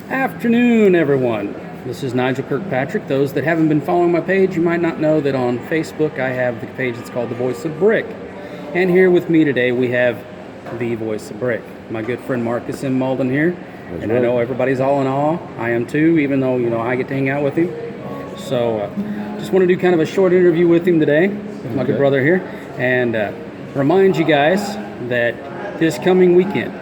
Afternoon, everyone. This is Nigel Kirkpatrick. Those that haven't been following my page, you might not know that on Facebook I have the page that's called The Voice of Brick. And here with me today we have The Voice of Brick. My good friend Marcus in Mauldin here. That's and right. I know everybody's all in awe. I am too, even though, I get to hang out with him. So just want to do kind of a short interview with him today, with my good brother here. And remind you guys that this coming weekend,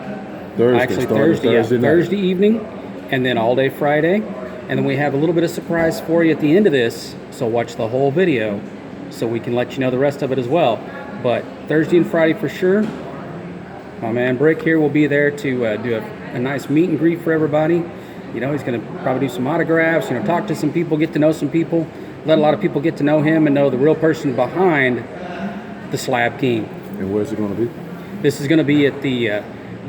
Thursday evening, and then all day Friday. And then we have a little bit of surprise for you at the end of this, so watch the whole video so we can let you know the rest of it as well. But Thursday and Friday for sure. My man Brick here will be there to do a nice meet and greet for everybody. He's going to probably do some autographs, talk to some people, get to know some people, let a lot of people get to know him and know the real person behind the Slab King. And where's it going to be? This is going to be at the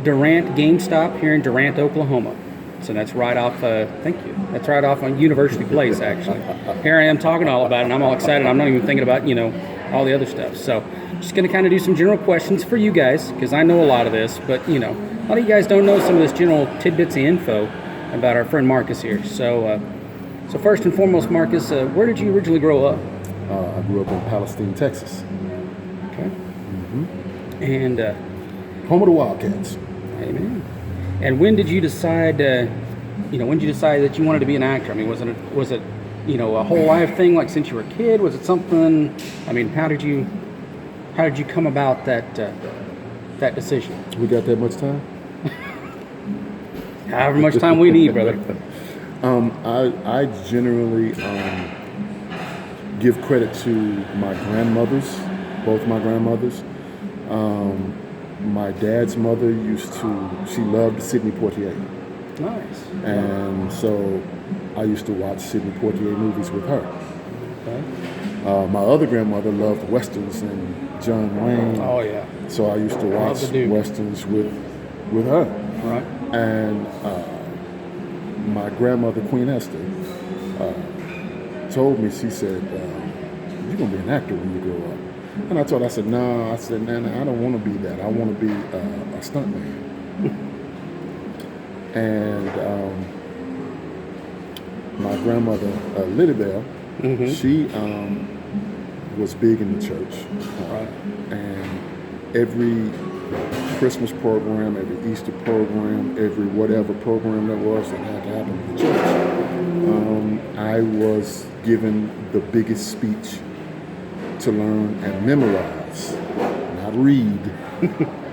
Durant GameStop here in Durant, Oklahoma. So that's right off, thank you. That's right off on University Place, actually. Here I am talking all about it, and I'm all excited. I'm not even thinking about, all the other stuff. So just going to kind of do some general questions for you guys, because I know a lot of this, but, a lot of you guys don't know some of this general tidbits of info about our friend Marcus here. So first and foremost, Marcus, where did you originally grow up? I grew up in Palestine, Texas. Okay. And home of the Wildcats. Amen. And when did you decide? When did you decide that you wanted to be an actor? I mean, was it a whole life thing, like since you were a kid? Was it something? I mean, how did you come about that decision? We got that much time? However much time we need, brother. I generally give credit to my grandmothers, both my grandmothers. My dad's mother she loved Sidney Poitier. Nice. And so I used to watch Sidney Poitier movies with her. Okay. My other grandmother loved Westerns and John Wayne. Oh, yeah. So I used to watch Westerns with her. Right. And my grandmother, Queen Esther, told me, she said, you're going to be an actor when you grow up. And I told her, I said, Nana, I don't want to be that. I want to be a stuntman. And my grandmother, Lilybell, she was big in the church. And every Christmas program, every Easter program, every whatever program there was that had to happen in the church, I was given the biggest speech to learn and memorize, not read,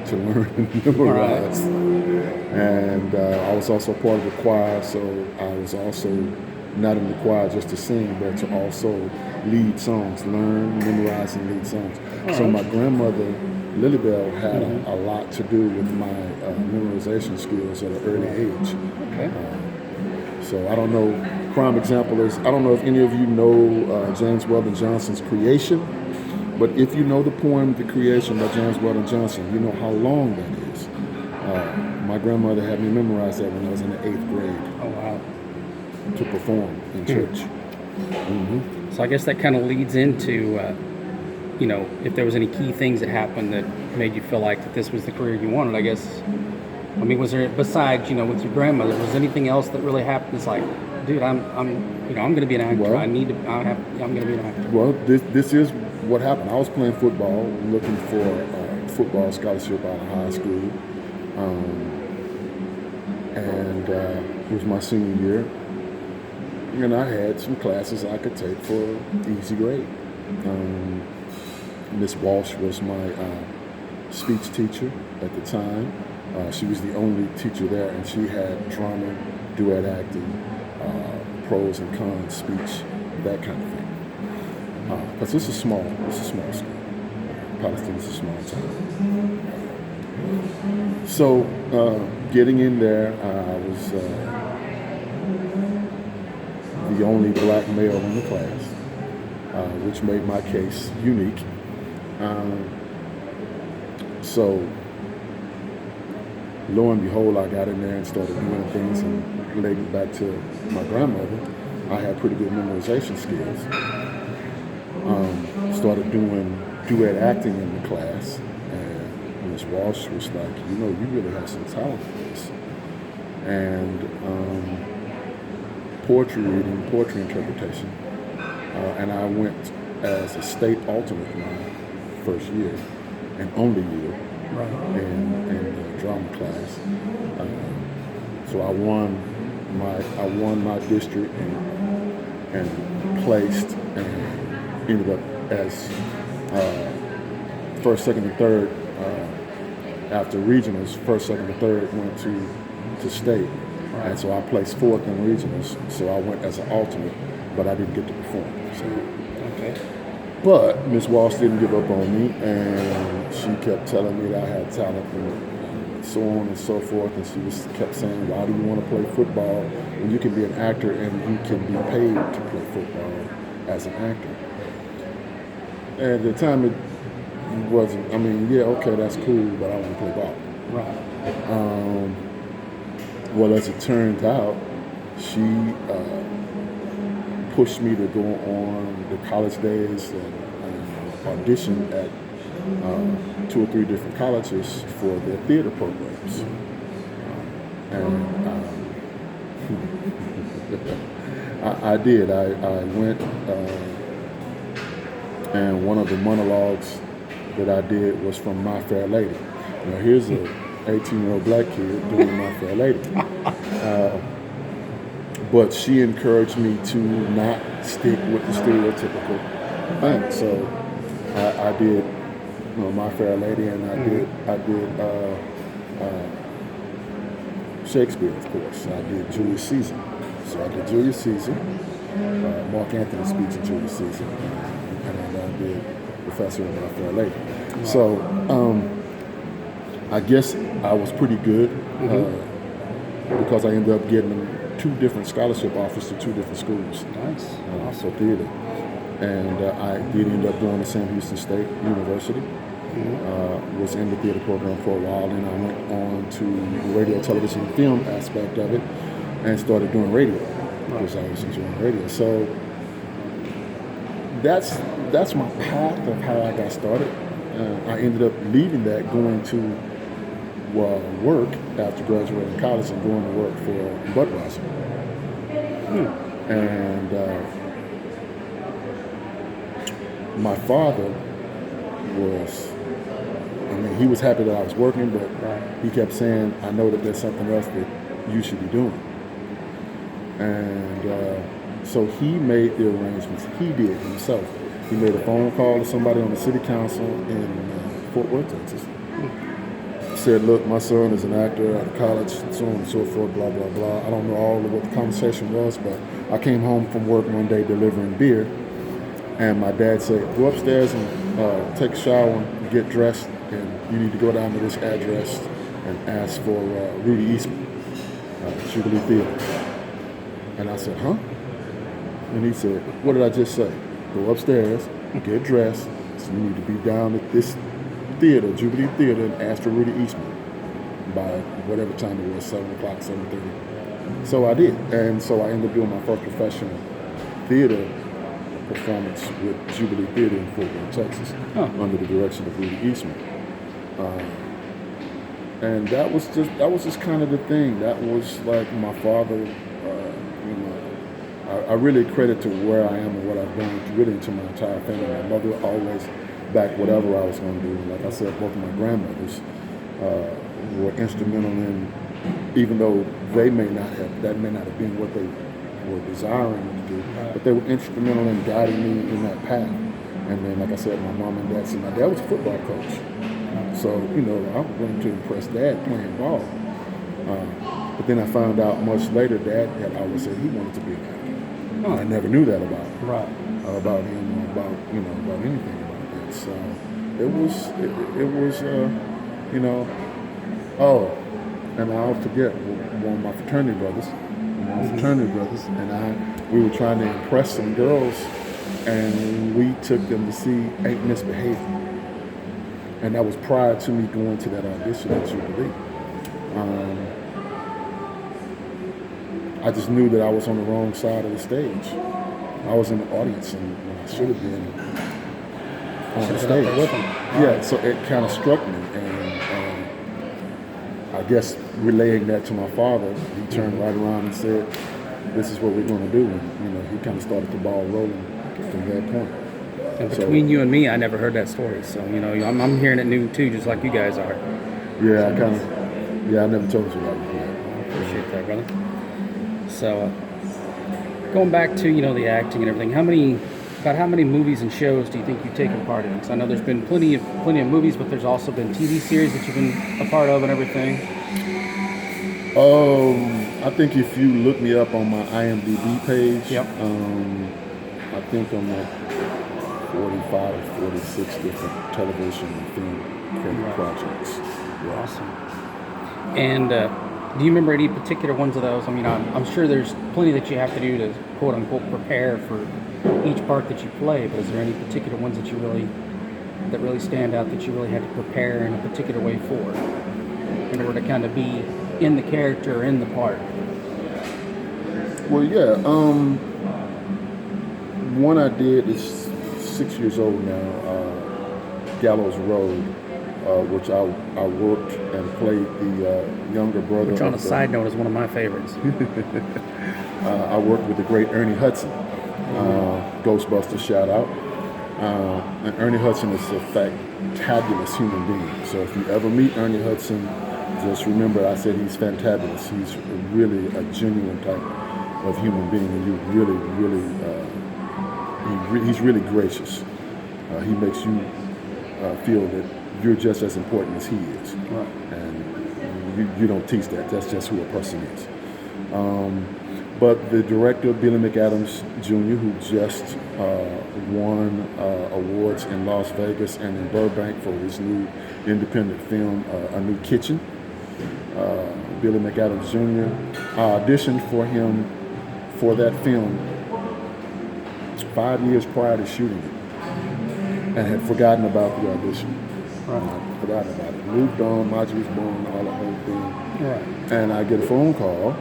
to learn and memorize. And I was also part of the choir, so I was also not in the choir just to sing, but to also lead songs, learn, memorize, and lead songs. So my grandmother, Lilybell, had a lot to do with my memorization skills at an early age. Okay. So I don't know, prime example is, I don't know if any of you know James Weldon Johnson's Creation, but if you know the poem, The Creation by James Weldon Johnson, you know how long that is. My grandmother had me memorize that when I was in the 8th grade. Oh, wow. To perform in church. So I guess that kind of leads into, if there was any key things that happened that made you feel like that this was the career you wanted, I guess. I mean, was there, besides, with your grandmother, was anything else that really happened? It's like, dude, I'm going to be an actor. Well, I'm going to be an actor. Well, this is what happened. I was playing football, looking for a football scholarship out of high school. And it was my senior year. And I had some classes I could take for easy grade. Miss Walsh was my speech teacher at the time. She was the only teacher there, and she had drama, duet acting, pros and cons speech, that kind of thing. Because it's a small school. Palestine is a small town. So getting in there, I was the only black male in the class, which made my case unique. So lo and behold, I got in there and started doing things, and relating back to my grandmother, I had pretty good memorization skills. Started doing duet acting in the class, and Ms. Walsh was like, you really have some talent for this. And poetry reading, poetry interpretation, and I went as a state alternate my first year and only year in the drama class. So I won my district and placed and ended up as first, second, and third. After regionals, first, second, and third went to state, and so I placed fourth in regionals. So I went as an alternate, but I didn't get to perform. So, but Miss Walsh didn't give up on me, and she kept telling me that I had talent and so on and so forth. And she kept saying, "Why do you want to play football when you can be an actor and you can be paid to play football as an actor?" And at the time, it wasn't. I mean, yeah, okay, that's cool, but I want to play ball. Right. Well, as it turned out, she pushed me to go on the college days and audition at 2 or 3 different colleges for their theater programs. I did. I went, and one of the monologues that I did was from My Fair Lady. Now, here's a 18-year-old black kid doing My Fair Lady. But she encouraged me to not stick with the stereotypical thing. So I did, My Fair Lady, and I did Shakespeare, of course. I did Julius Caesar. So I did Julius Caesar, Mark Antony's speech in Julius Caesar, and I did Professor of My Fair Lady. So I guess I was pretty good because I ended up getting 2 different scholarship offers to 2 different schools. Nice. For theater. And I did end up going to Sam Houston State University. Was in the theater program for a while, and I went on to the radio, television, and film aspect of it, and started doing radio because I was enjoying radio. So that's my path of how I got started. I ended up leaving that, going to work after graduating college and going to work for Budweiser. And my father he was happy that I was working, but he kept saying, "I know that there's something else that you should be doing." And so he made the arrangements. He did himself. He made a phone call to somebody on the city council in Fort Worth, Texas. Said, "Look, my son is an actor out of college, and so on and so forth, blah, blah, blah." I don't know all of what the conversation was, but I came home from work one day delivering beer, and my dad said, "Go upstairs and take a shower and get dressed, and you need to go down to this address and ask for Rudy Eastman, Jubilee Theater." And I said, "Huh?" And he said, "What did I just say? Go upstairs, get dressed, so you need to be down at this theater, Jubilee Theater, and ask for Rudy Eastman by whatever time it was, 7 o'clock, 7:30. So I did. And so I ended up doing my first professional theater performance with Jubilee Theater in Fort Worth, Texas, under the direction of Rudy Eastman. And that was just kind of the thing. That was like my father, I really credit to where I am and what I've done really to my entire family. My mother always backed whatever I was going to do. Like I said, both of my grandmothers were instrumental in, even though that may not have been what they were desiring to do, but they were instrumental in guiding me in that path. And then, like I said, my mom and dad, my dad was a football coach. So, I wanted to impress Dad playing ball. But then I found out much later Dad had always said he wanted to be an actor. I never knew that about him, about him, about anything about that. So it was, and I'll forget one of my fraternity brothers, and we were trying to impress some girls, and we took them to see Ain't Misbehaving. And that was prior to me going to that audition at Jubilee. I just knew that I was on the wrong side of the stage. I was in the audience and I should have been on the stage. With them. Yeah, so it kind of struck me. And I guess relaying that to my father, he turned right around and said, this is what we're going to do. And, he kind of started the ball rolling from that point. And between you and me, I never heard that story. So, I'm hearing it new too, just like you guys are. Yeah, I never told you that before. I appreciate that, brother. So, going back to, the acting and everything, about how many movies and shows do you think you've taken part in? Because I know there's been plenty of movies, but there's also been TV series that you've been a part of and everything. I think if you look me up on my IMDb page, Yep. I think I'm at 45 or 46 different television and film credit projects. Yeah. Awesome. And do you remember any particular ones of those? I mean, I'm sure there's plenty that you have to do to quote unquote prepare for each part that you play, but is there any particular ones that really stand out that you really had to prepare in a particular way for in order to kind of be in the character, in the part? Well, yeah. One I did is 6 years old now, Gallows Road, which I worked and played the younger brother. Which on a side note is one of my favorites. I worked with the great Ernie Hudson, Ghostbusters shout out. And Ernie Hudson is a fantabulous human being. So if you ever meet Ernie Hudson, just remember I said he's fantabulous. He's really a genuine type of human being, and you he's really gracious. He makes you feel that you're just as important as he is. Right. And you don't teach that. That's just who a person is. But the director, Billy McAdams Jr., who just won awards in Las Vegas and in Burbank for his new independent film, A New Kitchen. Billy McAdams Jr. I auditioned for him for that film 5 years prior to shooting it, and had forgotten about the audition. Right. Forgotten about it. Moved on, Margie was born, all the whole thing. Right. And I get a phone call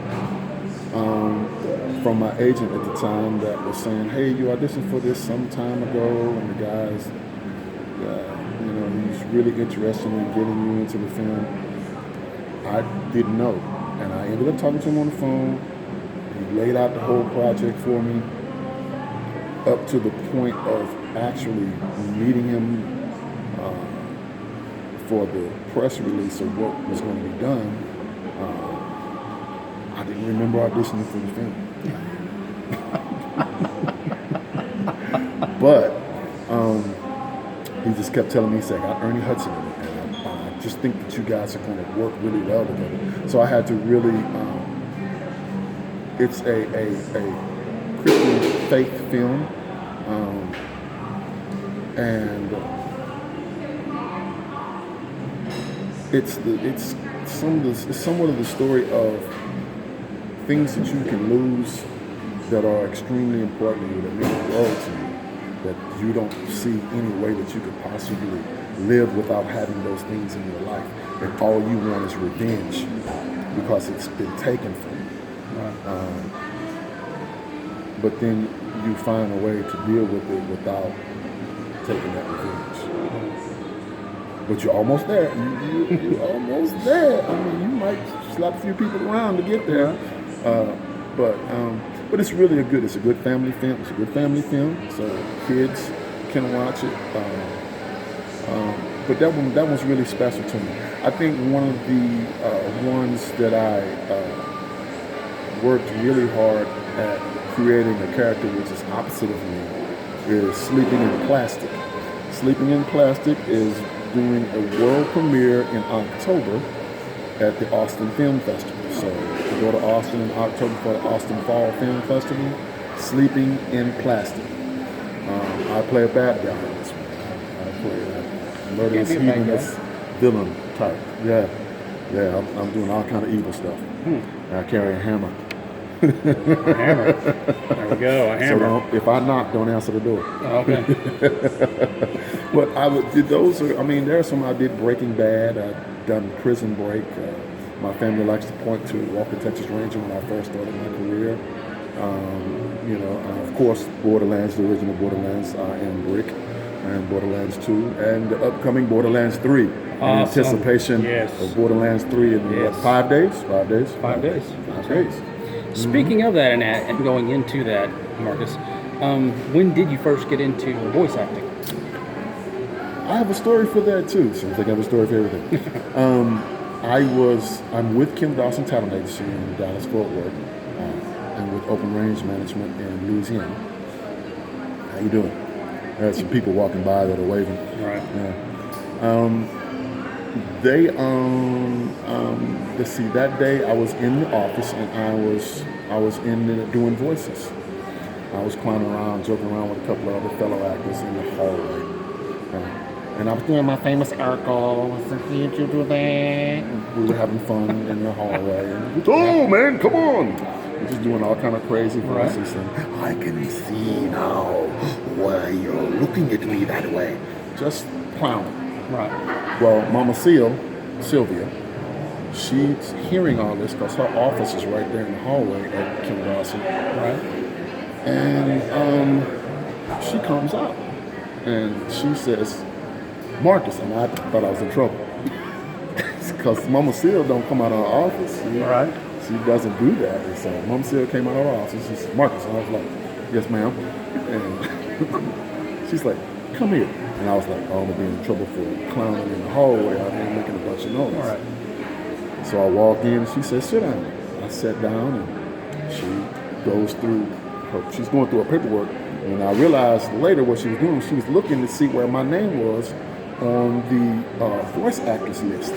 from my agent at the time that was saying, "Hey, you auditioned for this some time ago, and the guy's, he's really interested in getting you into the film." I didn't know, and I ended up talking to him on the phone. He laid out the whole project for me, up to the point of actually meeting him for the press release of what was going to be done. I didn't remember auditioning for the film. But he just kept telling me, he said, "I got Ernie Hudson in it, and I just think that you guys are going to work really well together." So I had to really, it's a Christian faith film, and it's somewhat of the story of things that you can lose that are extremely important to you, that mean the world to you, that you don't see any way that you could possibly live without having those things in your life, and all you want is revenge because it's been taken from you. But then you find a way to deal with it without taking that revenge. But you're almost there. You're almost there. I mean, you might slap a few people around to get there. But it's really it's a good family film. It's a good family film, so kids can watch it. But that one's really special to me. I think one of the ones that I worked really hard at creating a character which is opposite of me is Sleeping in Plastic. Sleeping in Plastic is doing a world premiere in October at the Austin Film Festival. So to go to Austin in October for the Austin Fall Film Festival, Sleeping in Plastic. I play a bad guy in this one. I play a murderous, heathenous villain type. Yeah, I'm doing all kind of evil stuff. I carry a hammer. A hammer. There we go, a hammer. So if I knock, don't answer the door. Okay. But there are some I did Breaking Bad. I've done Prison Break. My family likes to point to Walker, Texas Ranger when I first started my career. Of course, Borderlands, the original Borderlands, I am Brick, and Borderlands 2, and the upcoming Borderlands 3. Awesome. In anticipation of Borderlands 3 in 5 days? 5 days. 5 days. 5 days. Speaking of that and going into that, Marcus, when did you first get into voice acting? I have a story for that too. So I think I have a story for everything. I'm with Kim Dawson Talent Agency in Dallas Fort Worth, and with Open Range Management in Louisiana. How you doing? There's some people walking by that are waving. Right. Yeah. They let's see. That day I was in the office and I was in there doing voices. I was clowning around, joking around with a couple of other fellow actors in the hallway. And I was doing my famous Urkel. I said, "Did you do that?" And we were having fun in the hallway. And, oh man, come on! We're just doing all kind of crazy voices. And I can see now why you're looking at me that way. Just clowning. Right. Well, Mama Sylvia, she's hearing all this because her office is right there in the hallway at Kim Dawson. Right. And she comes out and she says, "Marcus," and I thought I was in trouble because Mama Seal don't come out of her office. Right. She doesn't do that. And so Mama Seal came out of her office. She said, "Marcus," and I was like, "Yes, ma'am." And she's like, "Come here." And I was like, "Oh, I'm gonna be in trouble for clowning in the hallway out here making a bunch of noise." All right. So I walk in and she says, "Sit down." I sat down and she goes through she's going through her paperwork. And I realized later what she was doing, she was looking to see where my name was on the voice actors list.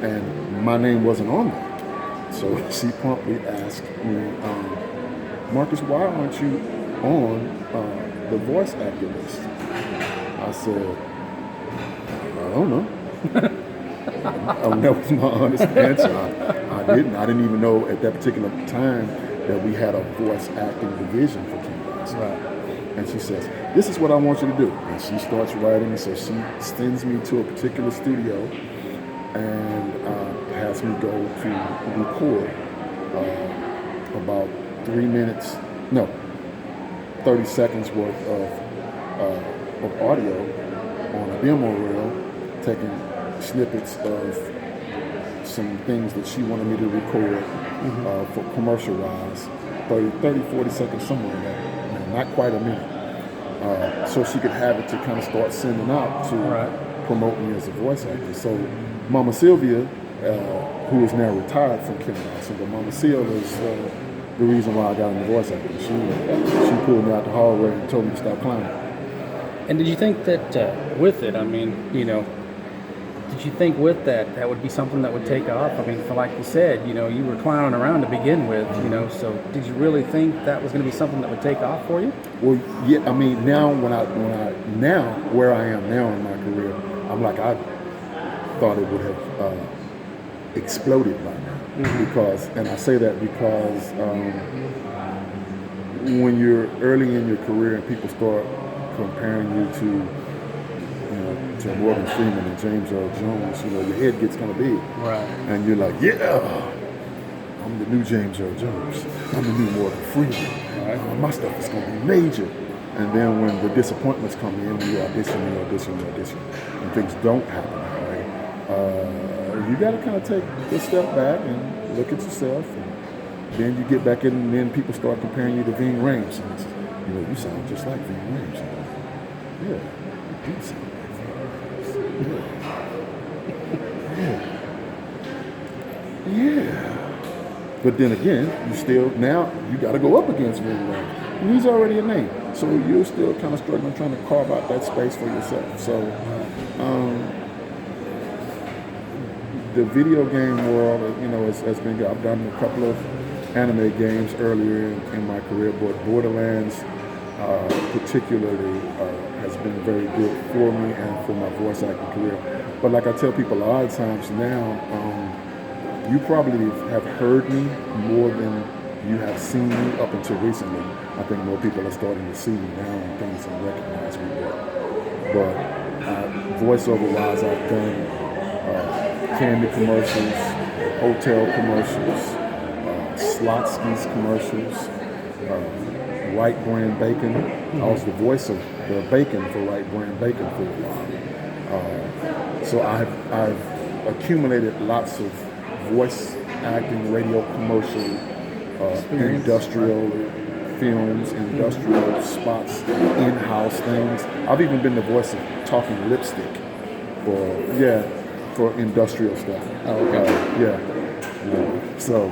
And my name wasn't on there. So she promptly asked me, "Marcus, why aren't you on the voice actor list?" I said, "I don't know." That was my honest answer. I didn't even know at that particular time that we had a voice acting division for Kim Dawson. Right. And she says, "This is what I want you to do." And she starts writing, so she sends me to a particular studio and has me go to record about 30 seconds worth of audio on a demo reel, taking snippets of some things that she wanted me to record for commercial-wise, 40 seconds, somewhere in there, not quite a minute. So she could have it to kind of start sending out to promote me as a voice actor. So Mama Sylvia, who is now retired from Kim Dawson, but Mama Sylvia is the reason why I got into voice acting. She pulled me out the hallway and told me to stop clowning. And did you think that with it, I mean, did you think with that would be something that would take off? I mean, for like you said, you were clowning around to begin with, so did you really think that was going to be something that would take off for you? Well, yeah, I mean, now where I am now in my career, I'm like, I thought it would have exploded by now. Because, and I say that because when you're early in your career and people start comparing you to Morgan Freeman and James Earl Jones, your head gets kind of big. Right. And you're like, yeah, I'm the new James Earl Jones. I'm the new Morgan Freeman. Right. My stuff is going to be major. And then when the disappointments come in, when you audition, and things don't happen, right? You got to kind of take a step back and look at yourself. And then you get back in, and then people start comparing you to Ving Rhames. And you sound just like Ving Rhames. Yeah, you do sound. Yeah. But then again, you got to go up against Ving Rhames. And he's already a name. So you're still kind of struggling trying to carve out that space for yourself. So the video game world, has been good. I've done a couple of anime games earlier in my career, but Borderlands particularly has been very good for me and for my voice acting career. But like I tell people a lot of times now, you probably have heard me more than you have seen me up until recently. I think more people are starting to see me now and things and recognize me. But voiceover-wise, I've done candy commercials, hotel commercials, Slotsky's commercials, Wright Brand Bacon. I was the voice of the bacon for Wright Brand Bacon for a while. So I've accumulated lots of voice acting, radio commercial industrial films, industrial spots, in-house things. I've even been the voice of talking lipstick for industrial stuff. Oh, okay. So.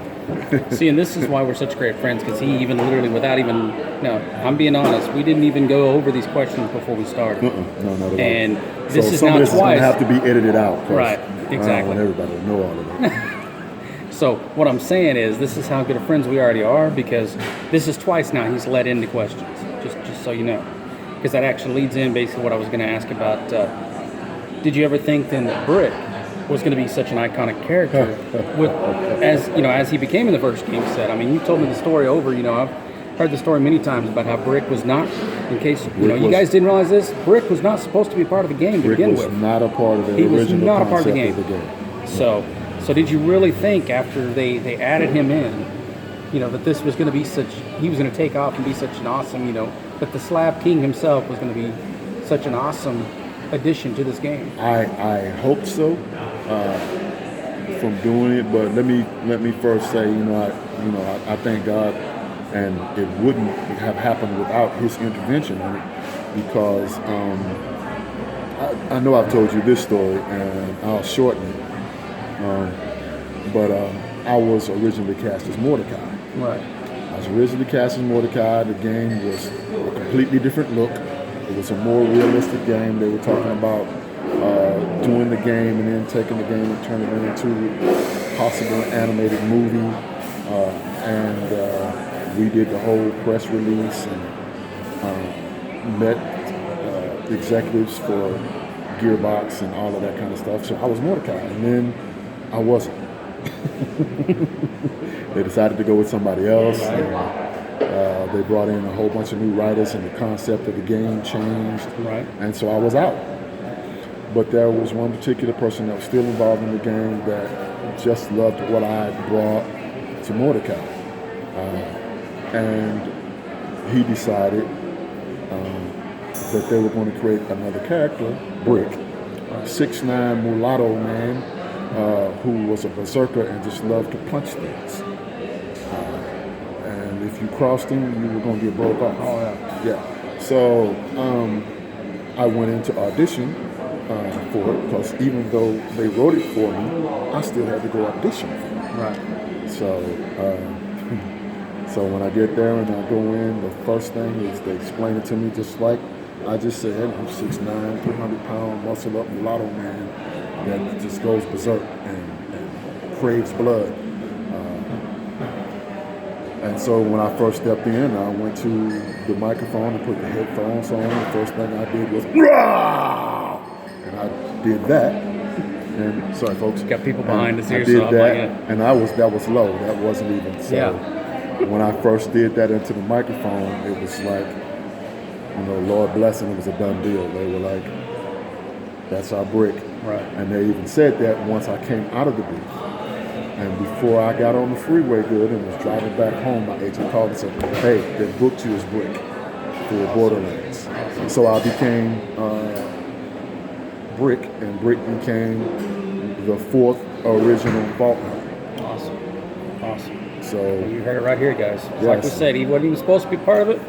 See, and this is why we're such great friends, because he even literally, without even, no, I'm being honest, we didn't even go over these questions before we started. No, not at all. And this is some now of this twice. is going to have to be edited out. Right, I exactly. don't want everybody to know all of that. So what I'm saying is, this is how good of friends we already are, because this is twice now he's led into questions, just so you know. Because that actually leads in basically what I was going to ask about. Did you ever think then that Brick was going to be such an iconic character as he became in the first game set? I mean, you told me the story over. I've heard the story many times about how Brick was not. In case you guys didn't realize this, Brick was not supposed to be part of the game to begin with. Brick was not a part of the original concept not a part of the game. So did you really think after they added him in, that this was going to be he was going to take off and be such an awesome, that the Slab King himself was going to be such an awesome addition to this game? I hope so. From doing it, but let me first say, I thank God, and it wouldn't have happened without His intervention in it, because I know I've told you this story, and I'll shorten it. But I was originally cast as Mordecai. Right. I was originally cast as Mordecai. The game was a completely different look. It was a more realistic game. They were talking about doing the game and then taking the game and turning it into a possible animated movie. And we did the whole press release and met executives for Gearbox and all of that kind of stuff. So I was Mordecai, and then I wasn't. They decided to go with somebody else. And, they brought in a whole bunch of new writers, and the concept of the game changed. Right. And so I was out. But there was one particular person that was still involved in the game that just loved what I brought to Mordecai. And he decided that they were going to create another character, Brick, a 6'9" mulatto man who was a berserker and just loved to punch things. And if you crossed him, you were going to get broke off. Oh, yeah. So I went into audition for it, because even though they wrote it for me, I still had to go audition for it. Right. So when I get there and I go in, the first thing is they explain it to me just like I just said. I'm 6'9", 300-pound, muscle-up mulatto man that just goes berserk and craves blood. And so when I first stepped in, I went to the microphone and put the headphones on. The first thing I did was, "Rah!" And I did that. And sorry, folks. Got people behind us here, I did so I'm that, like, and that was low. That wasn't even so. Yeah. When I first did that into the microphone, it was like, Lord blessing, it was a done deal. They were like, "That's our Brick." Right. And they even said that once I came out of the booth. And before I got on the freeway good and was driving back home, my agent called and said, "Hey, they booked you as Brick for Borderlands." So I became Brick, and Brick became the 4th original Vault Hunter. Awesome. So You heard it right here, guys. Yes. Like we said, he wasn't even supposed to be part of it,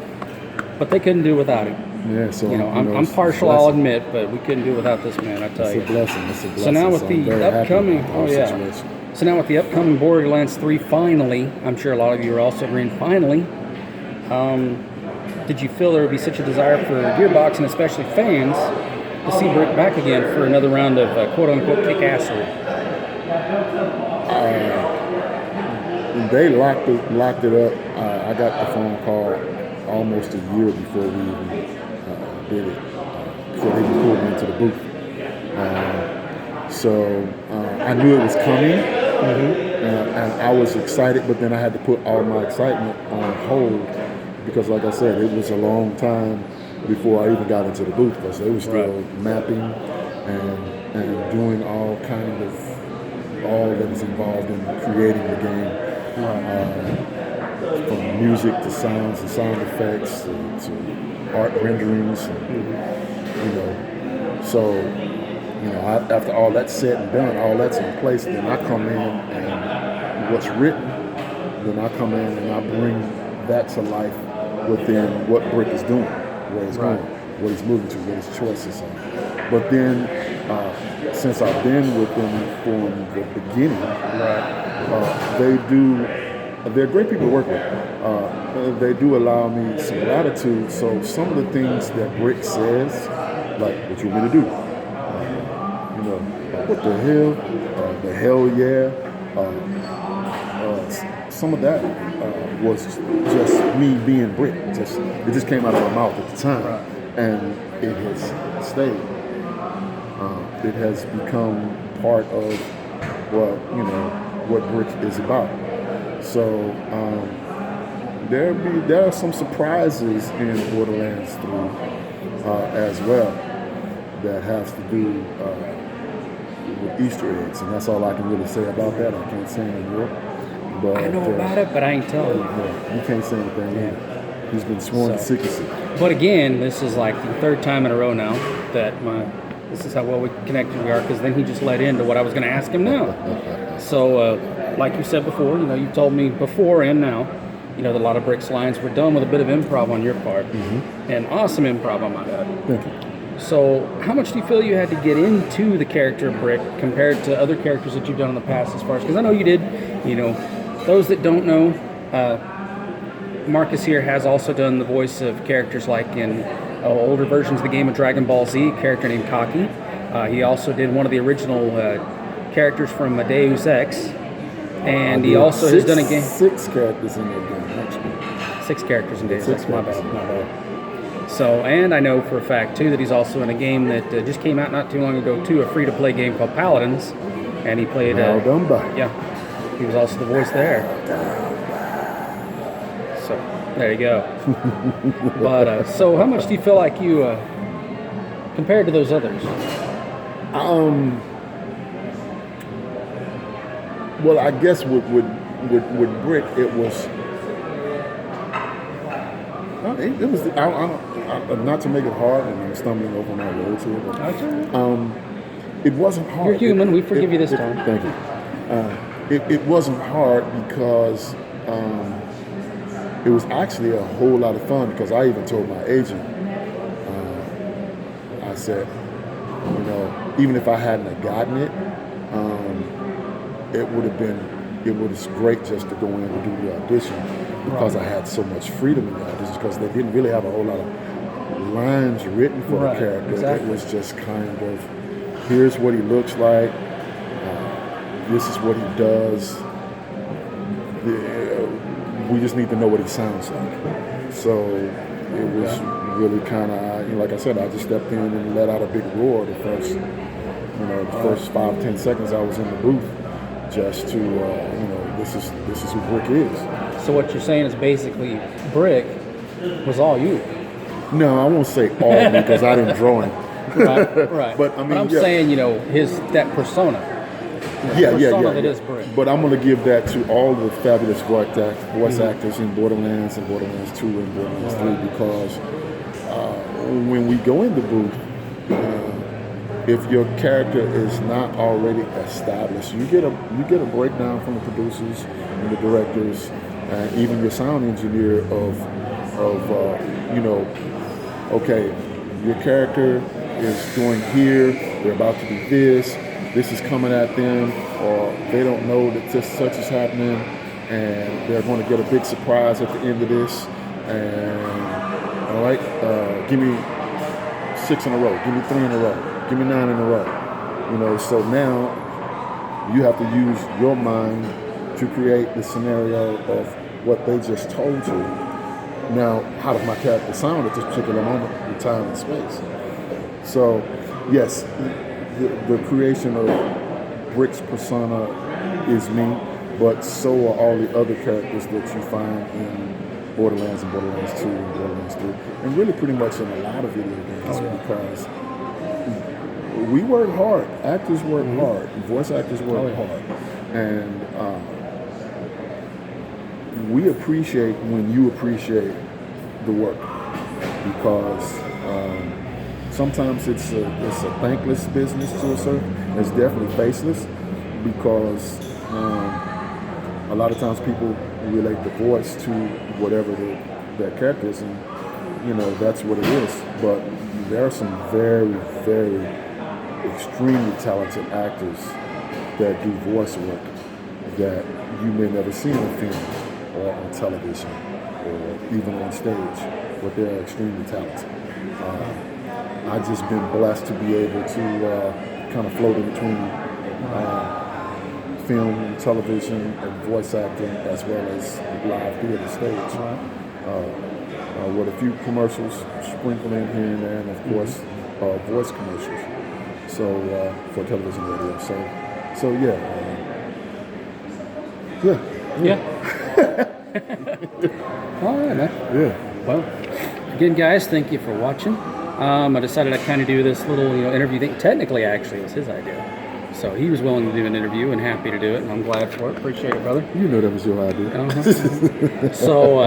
but they couldn't do without him. yeah, so I'm partial, I'll admit, but we couldn't do without this man, I tell you. It's a blessing. It's a blessing. So now with I'm the very happy upcoming, about the whole situation. So now with the upcoming Borderlands 3, finally, I'm sure a lot of you are also agreeing, finally, did you feel there would be such a desire for Gearbox and especially fans to see Brick back again for another round of quote-unquote kick-assery? They locked it up. I got the phone call almost a year before we even did it, before they even pulled me into the booth. So I knew it was coming, and I was excited, but then I had to put all my excitement on hold because, like I said, it was a long time before I even got into the booth because they were still mapping and doing all that is involved in creating the game. From music to sounds and sound effects to art renderings, after all that's said and done, all that's in place, then I come in and what's written then I come in and I bring that to life within what Brick is doing, where it's going, what he's moving to, what his choices are. But then, since I've been with them from the beginning, they're great people to work with. They do allow me some latitude. So some of the things that Brick says, like, what you want me to do? What the hell? The hell yeah? Some of that was just me being Brick. It just came out of my mouth at the time, and it has stayed. It has become part of what Brick is about. So there are some surprises in Borderlands 3 as well that has to do with Easter eggs, and that's all I can really say about that. I can't say anymore. But I know about it, but I ain't telling you. You can't say anything either. He's been sworn to secrecy. But again, this is like the third time in a row now that this is how well we connected we are, because then he just led into what I was going to ask him now. So, like you said before, you've told me before and now, that a lot of Brick's lines were done with a bit of improv on your part. And awesome improv, I might add. Thank you. So, how much do you feel you had to get into the character of Brick compared to other characters that you've done in the past as far as, because I know you did, those that don't know, Marcus here has also done the voice of characters like in older versions of the game of Dragon Ball Z, a character named Kaki. He also did one of the original characters from Deus Ex. And he also has done a game. 6 characters in that game, actually. 6 characters in Deus Ex, my bad. So, and I know for a fact, too, that he's also in a game that just came out not too long ago, too, a free-to-play game called Paladins. And he played... he was also the voice there. So, there you go. But, so how much do you feel like you, compared to those others? Well, I guess with Brick, it was... It was not to make it hard, and I'm stumbling over my words here, but it wasn't hard. You're human. We forgive you this time. Thank you. It wasn't hard because it was actually a whole lot of fun, because I even told my agent, I said, even if I hadn't have gotten it, it was great just to go in and do the audition, because I had so much freedom in the audition, because they didn't really have a whole lot of lines written for the character. Exactly. It was just kind of, here's what he looks like, this is what he does, we just need to know what he sounds like. So it was really kind of, like I said, I just stepped in and let out a big roar the first 5-10 seconds I was in the booth, just to, this is who Brick is. So what you're saying is basically Brick was all you. No, I won't say all because I didn't draw him. Right. But I mean, I'm saying, that persona. That is Brick. But I'm going to give that to all the fabulous voice actors in Borderlands and Borderlands 2 and Borderlands 3, because when we go in the booth, if your character is not already established, you get a breakdown from the producers and the directors, and even your sound engineer of okay, your character is going here, they're about to do this is coming at them, or they don't know that such is happening, and they're going to get a big surprise at the end of this. And all right, give me 6 in a row, give me 3 in a row, give me 9 in a row. So now you have to use your mind to create the scenario of what they just told you. Now, how does my character sound at this particular moment in time and space? So, yes, the creation of Brick's persona is me, but so are all the other characters that you find in Borderlands and Borderlands 2 and Borderlands 3, and really pretty much in a lot of video games, because we work hard. Actors work hard. Voice actors work hard. And we appreciate when you appreciate the work, because sometimes it's a thankless business to a certain. It's definitely faceless, because a lot of times people relate the voice to whatever that character is, and that's what it is. But there are some very, very extremely talented actors that do voice work that you may never see in film or on television or even on stage, but they're extremely talented. I've just been blessed to be able to kind of float in between film and television and voice acting as well as live theater stage. With a few commercials sprinkled in here and there, and of course voice commercials. So for television, radio. So yeah. All right, man. Yeah. Well, again, guys, thank you for watching. I decided I'd kind of do this little interview thing. Technically, actually, it was his idea. So he was willing to do an interview and happy to do it, and I'm glad for it. Appreciate it, brother. You know that was your idea. So,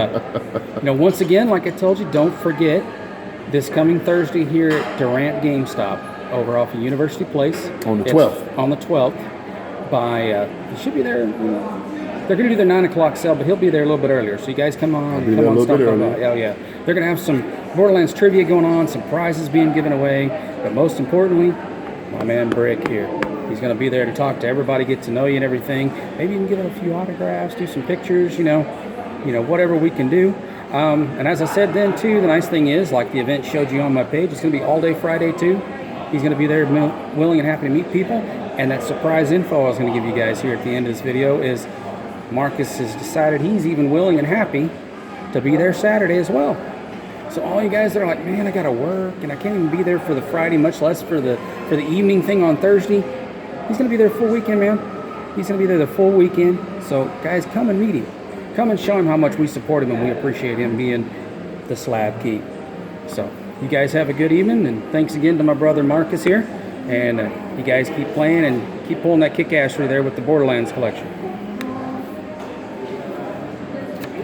once again, like I told you, don't forget this coming Thursday here at Durant GameStop over off of University Place. On the 12th. On the 12th. You should be there. They're going to do their 9 o'clock sale, but he'll be there a little bit earlier. So you guys come on. I'll be there a little bit earlier. Oh, yeah. They're going to have some Borderlands trivia going on, some prizes being given away. But most importantly, my man Brick here. He's going to be there to talk to everybody, get to know you and everything. Maybe you can give a few autographs, do some pictures, whatever we can do. And as I said then, too, the nice thing is, like the event showed you on my page, it's going to be all day Friday, too. He's going to be there willing and happy to meet people. And that surprise info I was going to give you guys here at the end of this video is Marcus has decided he's even willing and happy to be there Saturday as well. So all you guys that are like, man, I got to work and I can't even be there for the Friday, much less for the evening thing on Thursday. He's going to be there full weekend, man. He's going to be there the full weekend. So guys, come and meet him. Come and show him how much we support him and we appreciate him being the Slab Key. So you guys have a good evening, and thanks again to my brother Marcus here. And you guys keep playing and keep pulling that kick-ass through there with the Borderlands collection.